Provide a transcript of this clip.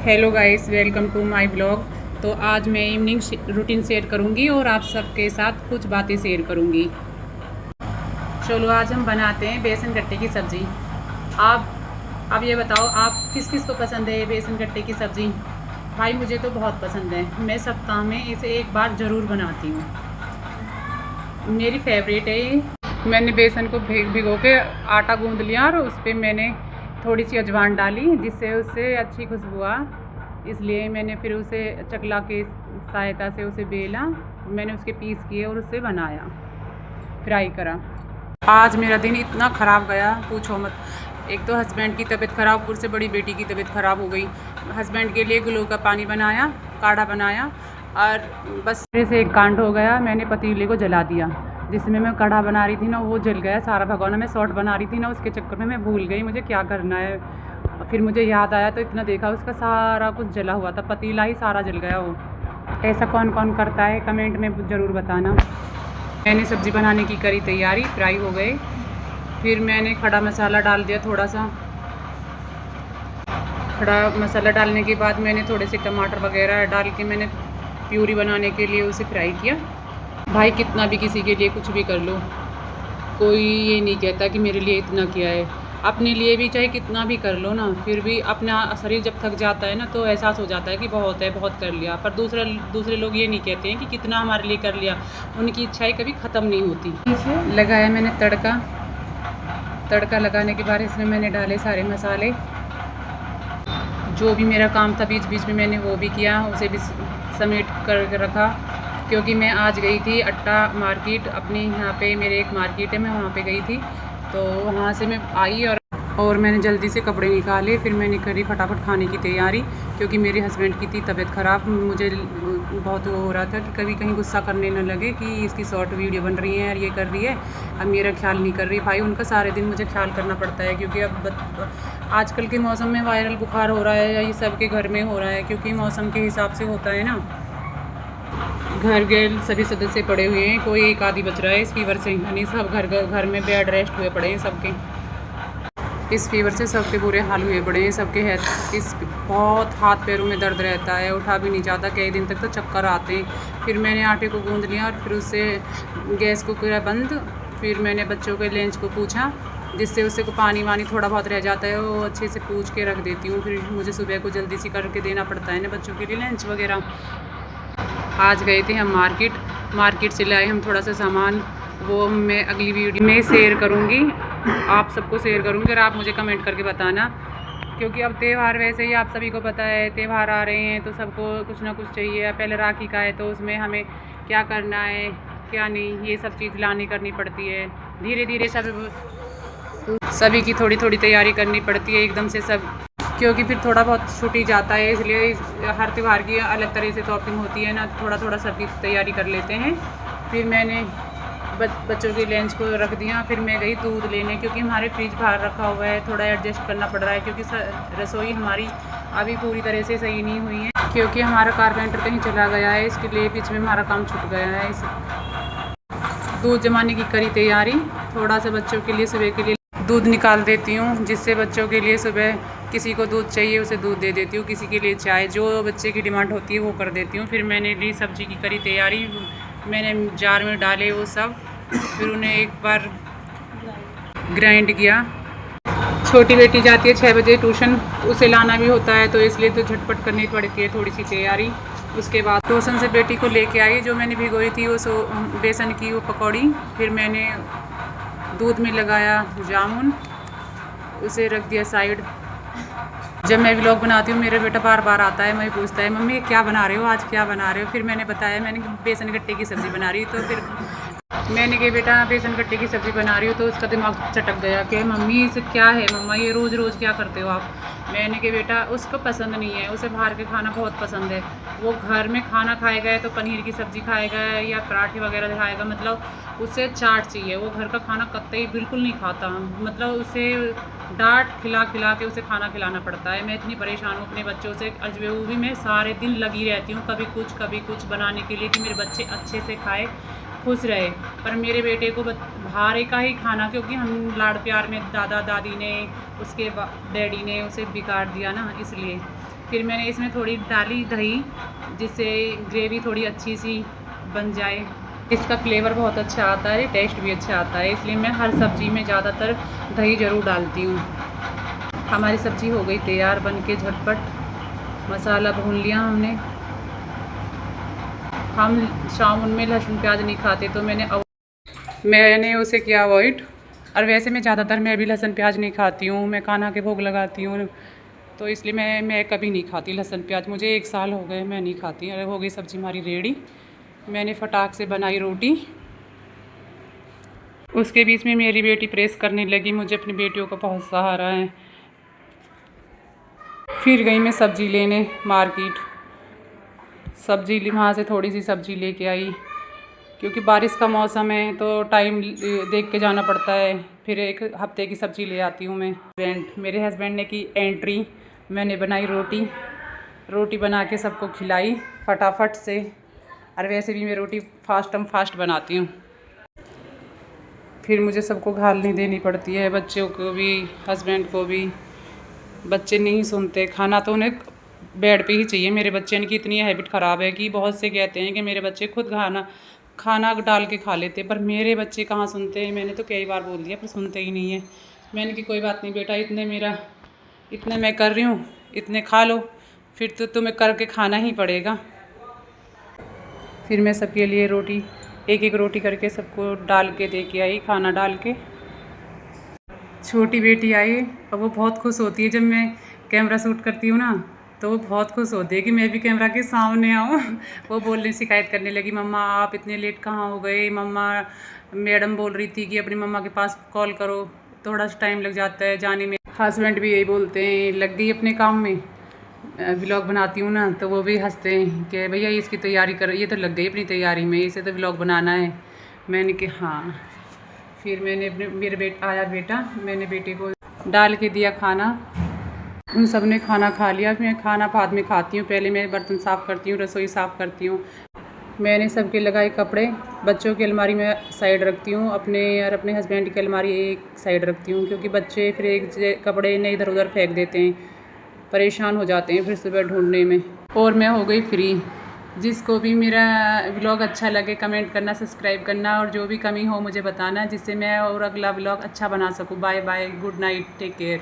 Hello guys, welcome to my blog. तो आज मैं इवनिंग रूटीन शेयर करूंगी और आप सबके साथ कुछ बातें शेयर करूंगी। चलो आज हम बनाते हैं बेसन गट्टे की सब्ज़ी। आप अब ये बताओ, आप किस किस को पसंद है ये बेसन गट्टे की सब्ज़ी? भाई मुझे तो बहुत पसंद है, मैं सप्ताह में इसे एक बार ज़रूर बनाती हूँ, मेरी फेवरेट है ये। मैंने बेसन को भिगो के आटा गूंद लिया और उस पर मैंने थोड़ी सी अजवाइन डाली, जिससे उससे अच्छी खुशबू आ, इसलिए मैंने फिर उसे चकला के सहायता से उसे बेला, मैंने उसके पीस किए और उसे बनाया, फ्राई करा। आज मेरा दिन इतना ख़राब गया, पूछो मत। एक तो हस्बैंड की तबीयत ख़राब, ऊपर से बड़ी बेटी की तबीयत ख़राब हो गई। हस्बैंड के लिए ग्लू का पानी बनाया, काढ़ा बनाया, और बस मेरे से एक कांड हो गया। मैंने पतीले को जला दिया, जिसमें मैं काढ़ा बना रही थी ना, वो जल गया सारा भगोना। मैं शॉर्ट बना रही थी ना, उसके चक्कर में मैं भूल गई मुझे क्या करना है। फिर मुझे याद आया तो इतना देखा, उसका सारा कुछ जला हुआ था, पतीला ही सारा जल गया। वो ऐसा कौन कौन करता है, कमेंट में ज़रूर बताना। मैंने सब्ज़ी बनाने की करी तैयारी, फ्राई हो गए। फिर मैंने खड़ा मसाला डाल दिया, थोड़ा सा खड़ा मसाला डालने के बाद मैंने थोड़े से टमाटर वगैरह डाल के मैंने प्यूरी बनाने के लिए उसे फ्राई किया। भाई कितना भी किसी के लिए कुछ भी कर लो, कोई ये नहीं कहता कि मेरे लिए इतना किया है। अपने लिए भी चाहे कितना भी कर लो ना, फिर भी अपना शरीर जब थक जाता है ना, तो एहसास हो जाता है कि बहुत है, बहुत कर लिया। पर दूसरे लोग ये नहीं कहते हैं कि कितना हमारे लिए कर लिया। उनकी इच्छाएं कभी ख़त्म नहीं होती। लगाया मैंने तड़का लगाने के बाद इसमें मैंने डाले सारे मसाले। जो भी मेरा काम था बीच बीच में मैंने वो भी किया, उसे भी समेट कर रखा, क्योंकि मैं आज गई थी अट्टा मार्केट। अपने यहाँ पे मेरे एक मार्केट है, मैं वहाँ पे गई थी, तो वहाँ से मैं आई और मैंने जल्दी से कपड़े निकाले। फिर मैंने करी फटाफट खाने की तैयारी, क्योंकि मेरे हस्बैंड की थी तबीयत ख़राब। मुझे बहुत वो हो रहा था कि कभी कहीं गुस्सा करने न लगे कि इसकी शॉर्ट वीडियो बन रही है और ये कर रही है, अब मेरा ख्याल नहीं कर रही। भाई उनका सारे दिन मुझे ख्याल करना पड़ता है, क्योंकि अब आजकल के मौसम में वायरल बुखार हो रहा है, ये सबके घर में हो रहा है, क्योंकि मौसम के हिसाब से होता है ना। घर गए सभी सदस्य पड़े हुए हैं, कोई एक आदि बच रहा है इस फीवर से, यानी सब घर में बेड रेस्ट हुए पड़े हैं सबके। इस फीवर से सबके बुरे हाल हुए पड़े हैं सबके। है इस बहुत हाथ पैरों में दर्द रहता है, उठा भी नहीं जाता, कई दिन तक तो चक्कर आते हैं। फिर मैंने आटे को गूंद लिया और फिर उससे गैस को किया बंद। फिर मैंने बच्चों के लंच को पूछा, जिससे उससे को पानी वानी थोड़ा बहुत रह जाता है, वो अच्छे से पूछ के रख देती हूँ। फिर मुझे सुबह को जल्दी से करके देना पड़ता है ना बच्चों के लिए लंच वगैरह। आज गए थे हम मार्केट से लाए हम थोड़ा सा सामान, वो मैं अगली वीडियो में शेयर करूँगी, आप सबको शेयर करूँगी, और आप मुझे कमेंट करके बताना। क्योंकि अब त्यौहार वैसे ही आप सभी को पता है, त्यौहार आ रहे हैं, तो सबको कुछ ना कुछ चाहिए। पहले राखी का है, तो उसमें हमें क्या करना है क्या नहीं, ये सब चीज़ लानी करनी पड़ती है। धीरे धीरे सभी की थोड़ी थोड़ी तैयारी करनी पड़ती है एकदम से सब, क्योंकि फिर थोड़ा बहुत छूट ही जाता है। इसलिए हर त्यौहार की अलग तरह से शॉपिंग होती है ना, थोड़ा थोड़ा सबकी तैयारी कर लेते हैं। फिर मैंने बच्चों के लंच को रख दिया। फिर मैं गई दूध लेने, क्योंकि हमारे फ्रिज बाहर रखा हुआ है, थोड़ा एडजस्ट करना पड़ रहा है, क्योंकि रसोई हमारी अभी पूरी तरह से सही नहीं हुई है, क्योंकि हमारा कारपेंटर कहीं चला गया है, इसके लिए बीच में हमारा काम छूट गया है। इस दूध जमाने की करी तैयारी, थोड़ा सा बच्चों के लिए सुबह के लिए दूध निकाल देती हूँ, जिससे बच्चों के लिए सुबह किसी को दूध चाहिए उसे दूध दे देती हूँ, किसी के लिए चाय, जो बच्चे की डिमांड होती है वो कर देती हूँ। फिर मैंने ली सब्ज़ी की करी तैयारी, मैंने जार में डाले वो सब, फिर उन्हें एक बार ग्राइंड किया। छोटी बेटी जाती है 6 बजे ट्यूशन, उसे लाना भी होता है, तो इसलिए तो झटपट करनी पड़ती है थोड़ी सी तैयारी। उसके बाद ट्यूशन से बेटी को लेके आई, जो मैंने भिगोई थी वो बेसन की वो पकौड़ी। फिर मैंने दूध में लगाया जामुन, उसे रख दिया साइड। जब मैं व्लॉग बनाती हूँ, मेरा बेटा बार बार आता है, मैं पूछता है मम्मी क्या बना रहे हो, आज क्या बना रहे हो। फिर मैंने बताया मैंने बेसन गट्टे की सब्ज़ी बना रही, तो फिर मैंने कहा बेटा बेसन गट्टे की सब्ज़ी बना रही हूँ, तो उसका दिमाग चटक गया कि मम्मी इसे क्या है, मम्मा ये रोज़ रोज़ क्या करते हो आप। मैंने कहा बेटा उसको पसंद नहीं है, उसे बाहर के खाना बहुत पसंद है। वो घर में खाना खाएगा तो पनीर की सब्ज़ी खाएगा या पराठे वगैरह खाएगा, मतलब उसे चाट चाहिए। वो घर का खाना कतई बिल्कुल नहीं खाता, मतलब उसे डांट खिला खिला के उसे खाना खिलाना पड़ता है। मैं इतनी परेशान हूँ अपने बच्चों से, वो भी मैं सारे दिन लगी रहती हूँ कभी कुछ बनाने के लिए, कि मेरे बच्चे अच्छे से खाए, खुश रहे। पर मेरे बेटे को बाहर का ही खाना, क्योंकि हम लाड़ प्यार में दादा दादी ने उसके डैडी ने उसे बिगाड़ दिया ना, इसलिए फिर मैंने इसमें थोड़ी डाली दही, जिससे ग्रेवी थोड़ी अच्छी सी बन जाए। इसका फ्लेवर बहुत अच्छा आता है, टेस्ट भी अच्छा आता है, इसलिए मैं हर सब्ज़ी में ज़्यादातर दही ज़रूर डालती हूँ। हमारी सब्ज़ी हो गई तैयार बन के झटपट। मसाला भून लिया हमने। हम सावन में लहसुन प्याज नहीं खाते, तो मैंने उसे किया अवॉइड। और वैसे मैं ज़्यादातर मैं भी लहसुन प्याज नहीं खाती हूँ, मैं कान्हा के भोग लगाती हूँ, तो इसलिए मैं कभी नहीं खाती लहसुन प्याज। मुझे 1 साल हो गए मैं नहीं खाती। अरे हो गई सब्ज़ी हमारी रेडी। मैंने फटाक से बनाई रोटी। उसके बीच में मेरी बेटी प्रेस करने लगी, मुझे अपनी बेटियों का बहुत सहारा है। फिर गई मैं सब्ज़ी लेने मार्केट। सब्ज़ी वहाँ से थोड़ी सी सब्ज़ी लेके आई, क्योंकि बारिश का मौसम है तो टाइम देख के जाना पड़ता है। फिर 1 हफ्ते की सब्ज़ी ले आती हूँ मैं। मेरे हस्बैंड ने की एंट्री। मैंने बनाई रोटी बना के सबको खिलाई फटाफट से। और वैसे भी मैं रोटी फास्ट बनाती हूँ। फिर मुझे सबको घालनी देनी पड़ती है, बच्चों को भी, हस्बैंड को भी। बच्चे नहीं सुनते, खाना तो उन्हें बेड पे ही चाहिए। मेरे बच्चे की इतनी हैबिट ख़राब है कि बहुत से कहते हैं कि मेरे बच्चे खुद खाना डाल के खा लेते, पर मेरे बच्चे कहाँ सुनते हैं। मैंने तो कई बार बोल दिया, पर सुनते ही नहीं है। मैंने कि कोई बात नहीं बेटा, इतने मैं कर रही हूँ, इतने खा लो, फिर तो तुम्हें करके खाना ही पड़ेगा। फिर मैं सबके लिए रोटी, एक रोटी करके सबको डाल के दे के आई, खाना डाल के। छोटी बेटी आई और वो बहुत खुश होती है जब मैं कैमरा शूट करती हूँ ना, तो वो बहुत खुश होती है कि मैं भी कैमरा के सामने आऊँ। वो बोलने शिकायत करने लगी, मम्मा आप इतने लेट कहाँ हो गए, मम्मा मैडम बोल रही थी कि अपनी मम्मा के पास कॉल करो, थोड़ा सा टाइम लग जाता है जाने में। हस्बैंड भी यही बोलते हैं, लग गई अपने काम में। व्लॉग बनाती हूँ ना, तो वो भी हंसते हैं कि भैया इसकी तैयारी कर, ये तो लग गई अपनी तैयारी में, इसे तो व्लॉग बनाना है। मैंने कि हाँ। फिर मैंने आया बेटा, मैंने बेटे को डाल के दिया खाना। उन सब ने खाना खा लिया। मैं खाना बाद में खाती हूँ, पहले मैं बर्तन साफ़ करती हूँ, रसोई साफ़ करती हूँ। मैंने सबके लगाए कपड़े, बच्चों की अलमारी में साइड रखती हूँ, अपने हस्बैंड की अलमारी एक साइड रखती हूँ, क्योंकि बच्चे फिर कपड़े ने इधर उधर फेंक देते हैं, परेशान हो जाते हैं फिर सुबह ढूंढने में। और मैं हो गई फ्री। जिसको भी मेरा व्लॉग अच्छा लगे कमेंट करना, सब्सक्राइब करना, और जो भी कमी हो मुझे बताना, जिससे मैं और अगला व्लॉग अच्छा बना सकूँ। Bye bye, good night, take care.